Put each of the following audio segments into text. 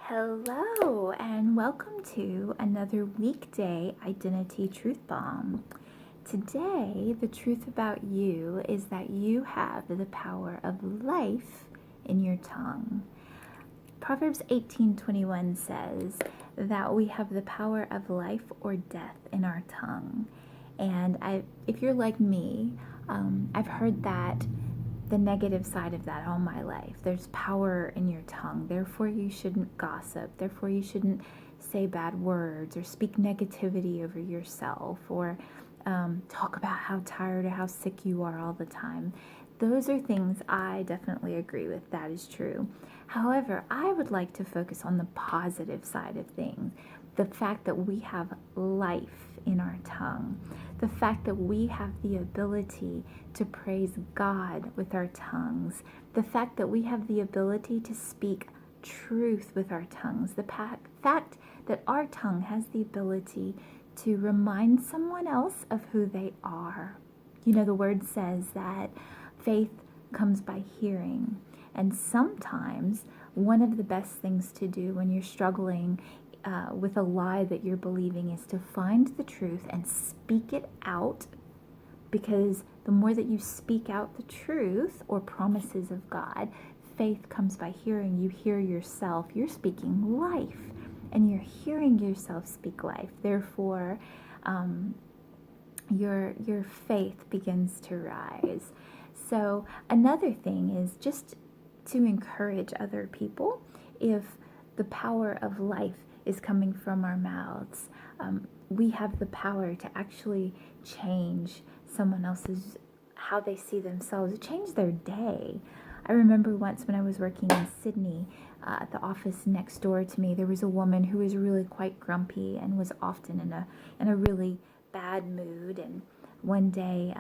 Hello, and welcome to another Weekday Identity Truth Bomb. Today, the truth about you is that you have the power of life in your tongue. Proverbs 18:21 says that we have the power of life or death in our tongue. And if you're like me, I've heard that the negative side of that all my life. There's power in your tongue. Therefore, you shouldn't gossip. Therefore, you shouldn't say bad words or speak negativity over yourself or talk about how tired or how sick you are all the time. Those are things I definitely agree with. That is true. However, I would like to focus on the positive side of things. The fact that we have life in our tongue. The fact that we have the ability to praise God with our tongues. The fact that we have the ability to speak truth with our tongues. The fact that our tongue has the ability to remind someone else of who they are. You know, the word says that faith comes by hearing. And sometimes one of the best things to do when you're struggling with a lie that you're believing is to find the truth and speak it out, because the more that you speak out the truth or promises of God, faith comes by hearing. You hear yourself, you're speaking life, and you're hearing yourself speak life. Therefore, your faith begins to rise. So another thing is just to encourage other people. If the power of life is coming from our mouths, we have the power to actually change someone else's, how they see themselves, change their day. I remember once when I was working in Sydney, at the office next door to me, there was a woman who was really quite grumpy and was often in a really bad mood. And one day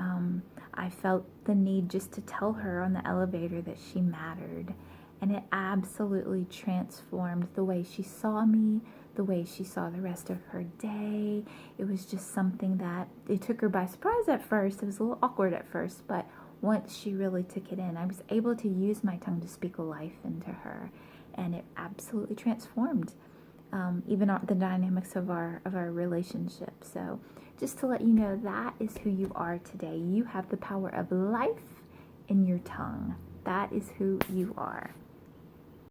I felt the need just to tell her on the elevator that she mattered. And it absolutely transformed the way she saw me, the way she saw the rest of her day. It was just something that it took her by surprise at first. It was a little awkward at first, but once she really took it in, I was able to use my tongue to speak life into her. And it absolutely transformed even the dynamics of our relationship. So just to let you know, that is who you are today. You have the power of life in your tongue. That is who you are.